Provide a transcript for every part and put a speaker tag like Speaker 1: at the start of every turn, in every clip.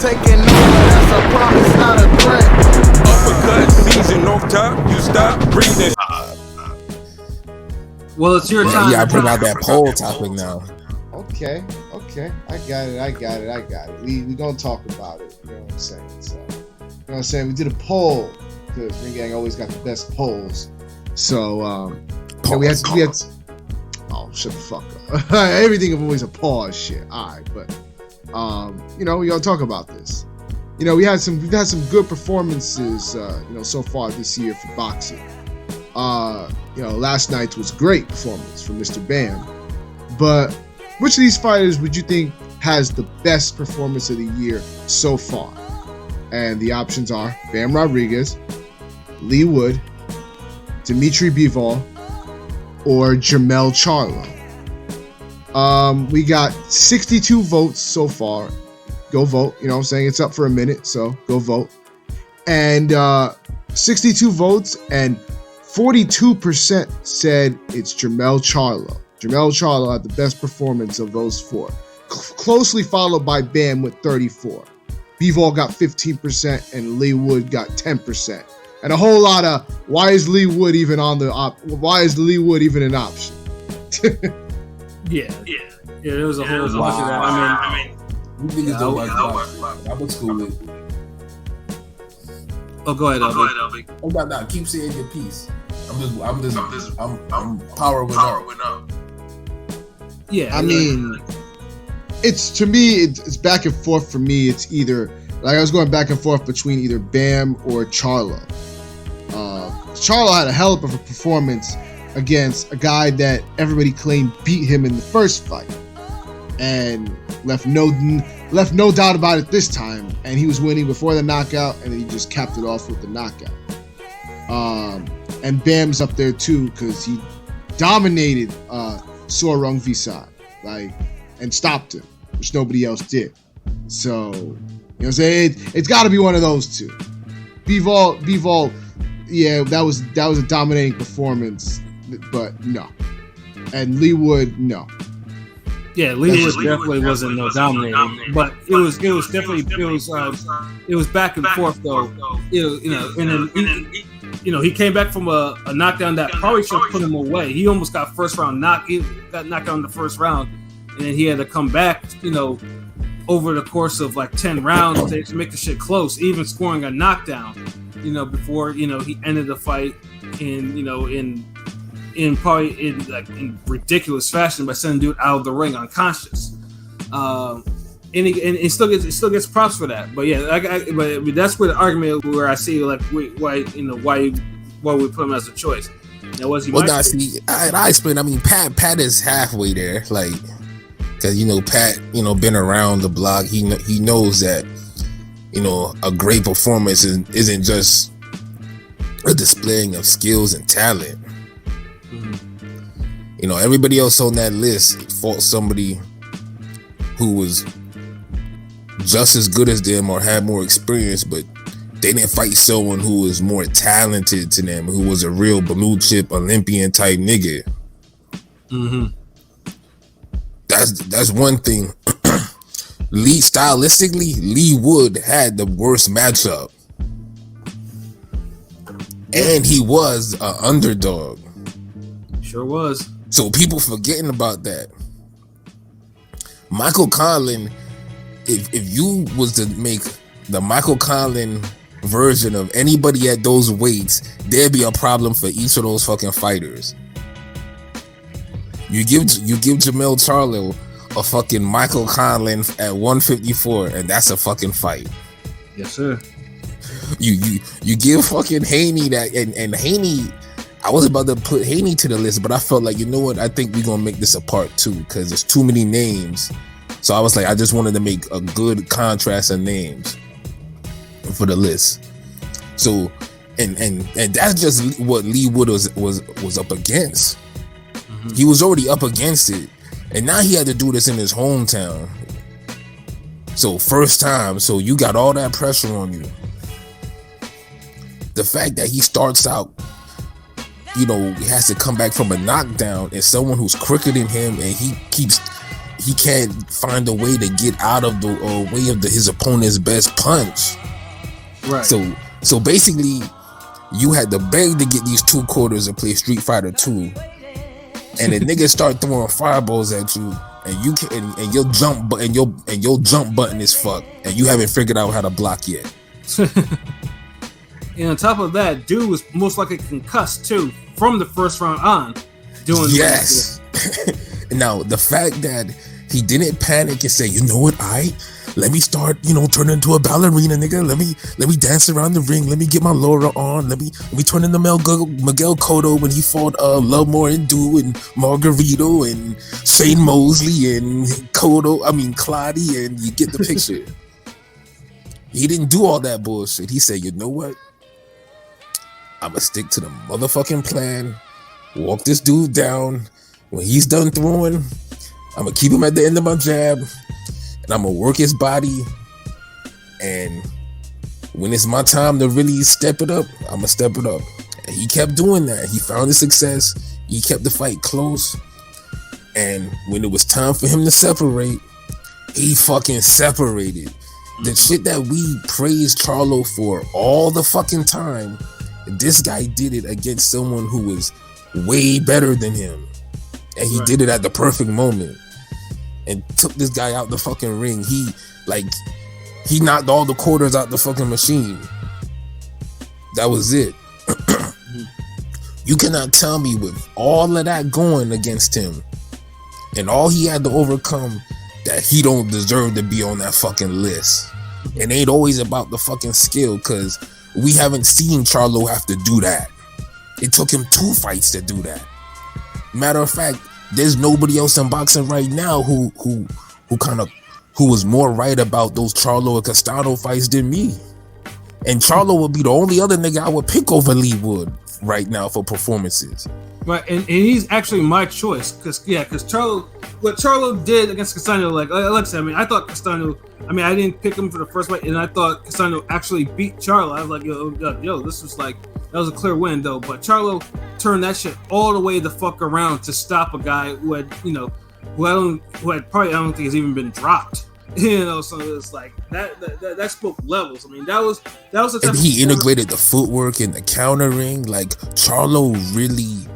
Speaker 1: taking over, that's a promise, not a threat.
Speaker 2: Uppercut season off top, you stop breathing.
Speaker 3: Well, it's your time.
Speaker 4: You gotta bring out that poll topic now.
Speaker 5: Okay, I got it. We gonna talk about it. You know what I'm saying? So, you know what I'm saying? We did a poll because Ring Gang always got the best polls. So, we had. Oh, shut the fuck up! Everything is always a pause. Shit. All right, but we gonna talk about this. We've had some good performances. So far this year for boxing. Last night was a great performance from Mr. Bam. But which of these fighters would you think has the best performance of the year so far? And the options are Bam Rodriguez, Lee Wood, Dimitri Bivol, or Jermell Charlo. We got 62 votes so far. Go vote. You know what I'm saying? It's up for a minute, so go vote. And 62 votes and 42% said it's Jermell Charlo. Jermell Charlo had the best performance of those four. Closely followed by Bam with 34. Bivol got 15% and Lee Wood got 10%. And a whole lot of why is Lee Wood even an option?
Speaker 3: Yeah, there was a whole bunch of that. I mean,
Speaker 4: you niggas don't like boxing. I was cool with.
Speaker 3: Oh, go ahead, Elby.
Speaker 4: Oh, no, keep saying your piece. I'm powering up.
Speaker 3: Yeah,
Speaker 5: I mean, it's back and forth for me. It's either I was going back and forth between either Bam or Charlo. Charlo had a hell of a performance against a guy that everybody claimed beat him in the first fight, and left no doubt about it this time. And he was winning before the knockout, and then he just capped it off with the knockout. And Bam's up there too because he dominated Sorong Visad, and stopped him, which nobody else did. So, it's got to be one of those two. Bivol, yeah, that was a dominating performance, but no. And Lee Wood, no.
Speaker 3: Yeah, Lee Wood definitely wasn't dominating, but it was back and forth though. He came back from a knockdown that probably should have put him away. He almost got first round knocked. He got knocked out in the first round, and then he had to come back. Over the course of 10 rounds to make the shit close, even scoring a knockdown. Before he ended the fight in ridiculous fashion by sending dude out of the ring unconscious. And he still gets props for that. But yeah, but that's where the argument where I see why we put him as a choice. Now was he?
Speaker 4: Well, I explained. I mean, Pat is halfway there, because Pat, been around the block. He knows that a great performance isn't just a displaying of skills and talent. Mm-hmm. Everybody else on that list fought somebody who was just as good as them or had more experience, but they didn't fight someone who was more talented to them, who was a real blue chip Olympian type nigga.
Speaker 3: Mm-hmm.
Speaker 4: That's one thing. Stylistically, Lee Wood had the worst matchup, and he was an underdog.
Speaker 3: Sure was.
Speaker 4: So people forgetting about that. Michael Conlan, if you was to make the Michael Conlan version of anybody at those weights, there'd be a problem for each of those fucking fighters. You give Jermell Charlo a fucking Michael Conlan at 154, and that's a fucking fight.
Speaker 3: Yes, sir.
Speaker 4: You give fucking Haney that, and Haney, I was about to put Haney to the list, but I felt like, you know what, I think we're gonna make this a part 2 because there's too many names. So I was like, I just wanted to make a good contrast of names for the list. So and that's just what Lee Wood was up against. Mm-hmm. He was already up against it, and now he had to do this in his hometown. So first time, so you got all that pressure on you. The fact that he starts out, he has to come back from a knockdown, and someone who's quicker than him, and he he can't find a way to get out of the way of his opponent's best punch.
Speaker 3: Right.
Speaker 4: So basically, you had to beg to get these 2 quarters to play Street Fighter 2, and the niggas start throwing fireballs at you, and you can and your jump button is fucked, and you haven't figured out how to block yet.
Speaker 3: And on top of that, dude was most likely concussed too from the first round on. Doing
Speaker 4: yes. Now the fact that he didn't panic and say, you know what, let me start, turn into a ballerina, nigga. Let me dance around the ring. Let me get my Laura on. Let me turn into Miguel Cotto when he fought Love More and Do and Margarito and Shane Mosley and Claudia, and you get the picture. He didn't do all that bullshit. He said, you know what? I'ma stick to the motherfucking plan. Walk this dude down. When he's done throwing, I'ma keep him at the end of my jab, and I'm gonna work his body. And when it's my time to really step it up, I'm gonna step it up. And he kept doing that. He found his success. He kept the fight close. And when it was time for him to separate, he fucking separated. The shit that we praised Charlo for all the fucking time, this guy did it against someone who was way better than him. And he did it at the perfect moment. And took this guy out the fucking ring. He knocked all the quarters out the fucking machine. That was it. You cannot tell me with all of that going against him and all he had to overcome that he don't deserve to be on that fucking list. It ain't always about the fucking skill, because we haven't seen Charlo have to do that. It took him 2 fights to do that. Matter of fact, there's nobody else in boxing right now who was more right about those Charlo and Castano fights than me. And Charlo would be the only other nigga I would pick over Lee Wood right now for performances.
Speaker 3: Right, and he's actually my choice, because Charlo, what Charlo did against Castano, like I said, I thought Castano, I didn't pick him for the first fight, and I thought Castano actually beat Charlo. I was like, yo, this was like, that was a clear win though. But Charlo turned that shit all the way the fuck around to stop a guy who had, who had probably, I don't think has even been dropped. So it's like that spoke levels. That was the type. And
Speaker 4: he integrated the footwork and the countering. Like Charlo really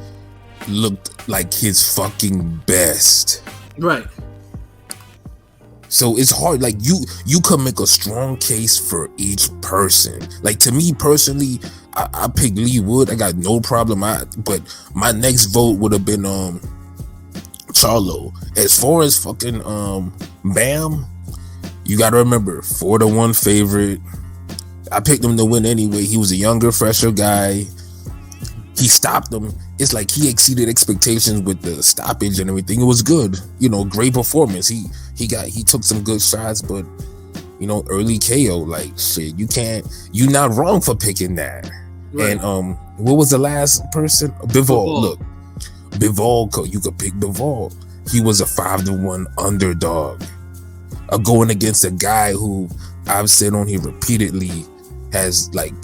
Speaker 4: looked like his fucking best.
Speaker 3: Right.
Speaker 4: So it's hard. Like you could make a strong case for each person. Like to me personally, I picked Lee Wood. I got no problem. But my next vote would have been Charlo. As far as fucking Bam, you gotta remember 4-1 favorite. I picked him to win anyway. He was a younger, fresher guy. He stopped him. It's like he exceeded expectations with the stoppage and everything. It was good, great performance. He took some good shots, but early KO. Like shit, you're not wrong for picking that. Right. And what was the last person? Bivol. Look, Bivol. You could pick Bivol. He was a 5-1 underdog. Going against a guy who I've said on here repeatedly has like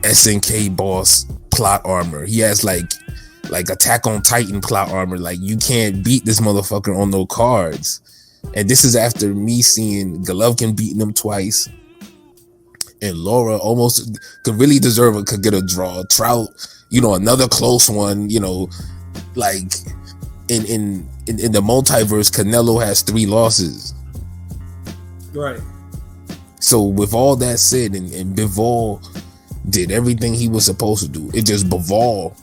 Speaker 4: SNK boss plot armor. He has like Attack on Titan plot armor. Like you can't beat this motherfucker on no cards. And this is after me seeing Golovkin beating him twice, and Laura almost could really deserve it, could get a draw. Trout, another close one. Like in the multiverse, Canelo has 3 losses.
Speaker 3: Right.
Speaker 4: So with all that said, and Bivol did everything he was supposed to do. It just Bivol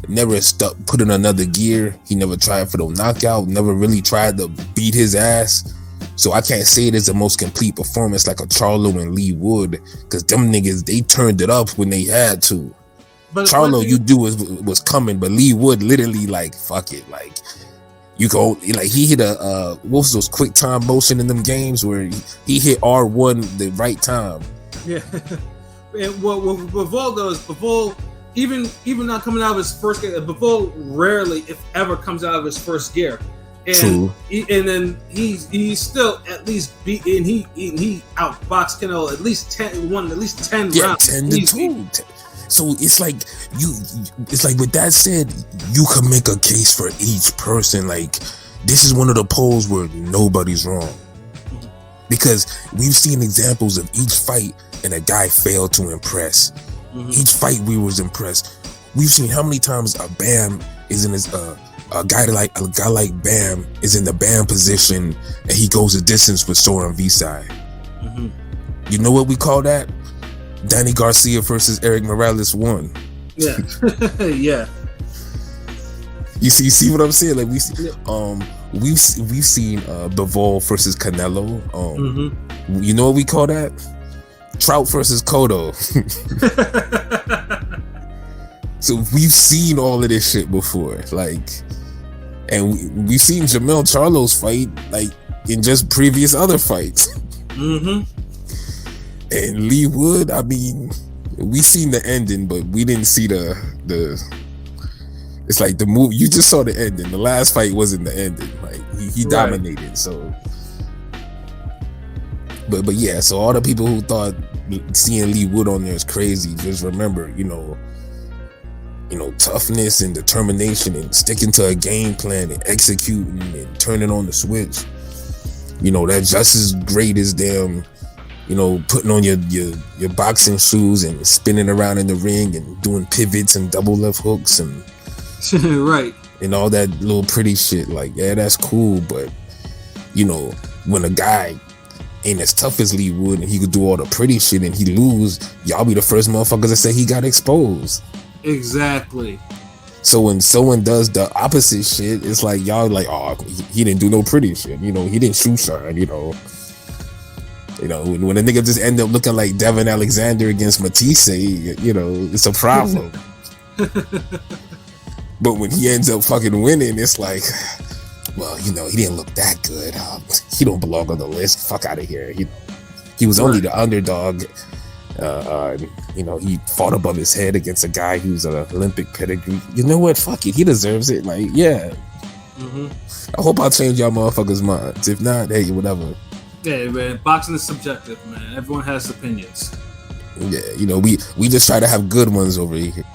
Speaker 4: never put in another gear. He never tried for the knockout. Never really tried to beat his ass. So I can't say it is the most complete performance like a Charlo and Lee Wood, because them niggas, they turned it up when they had to. But Charlo, was coming, but Lee Wood literally like fuck it, like. You go like he hit what was those quick time motion in them games where he hit R1 the right time.
Speaker 3: Yeah. And what Bivol does, Bivol, even not coming out of his first gear, Bivol rarely, if ever, comes out of his first gear. And
Speaker 4: true.
Speaker 3: And then he's still at least beat, and he outboxed Canelo at least 10 rounds.
Speaker 4: 10-2. So it's like with that said, you can make a case for each person. Like this is one of the polls where nobody's wrong. Because we've seen examples of each fight and a guy failed to impress. Each fight we was impressed. We've seen how many times a Bam is in his a guy like Bam is in the Bam position and he goes a distance with Soren Visai. You know what we call that? Danny Garcia versus Eric Morales 1.
Speaker 3: Yeah. Yeah.
Speaker 4: You see what I'm saying? Like we've seen Bivol versus Canelo. You know what we call that? Trout versus Cotto. So we've seen all of this shit before, like, and we've seen Jamel Charlo's fight like in just previous other fights. And Lee Wood, I mean, we seen the ending, but we didn't see the. It's like the move. You just saw the ending. The last fight wasn't the ending. Like he dominated. So, but yeah. So all the people who thought seeing Lee Wood on there is crazy, just remember, you know, toughness and determination and sticking to a game plan and executing and turning on the switch. You know, that's just as great as them. You know, putting on your boxing shoes and spinning around in the ring and doing pivots and double left hooks and.
Speaker 3: Right.
Speaker 4: And all that little pretty shit. Like, yeah, that's cool, but you know, when a guy ain't as tough as Lee Wood and he could do all the pretty shit and he lose, y'all be the first motherfuckers that say he got exposed.
Speaker 3: Exactly.
Speaker 4: So when someone does the opposite shit, it's like y'all like, oh, he didn't do no pretty shit. You know, he didn't shoe shine. You know, when a nigga just end up looking like Devin Alexander against Matisse, you know, it's a problem. But when he ends up fucking winning, it's like, well, you know, he didn't look that good. He don't belong on the list. Fuck out of here. He was only the underdog. You know, he fought above his head against a guy who's an Olympic pedigree. You know what? Fuck it. He deserves it. Like, yeah. I hope I'll change y'all motherfuckers' minds. If not, hey, whatever.
Speaker 3: Yeah, man. Boxing is subjective, man. Everyone has opinions.
Speaker 4: Yeah, you know, we just try to have good ones over here.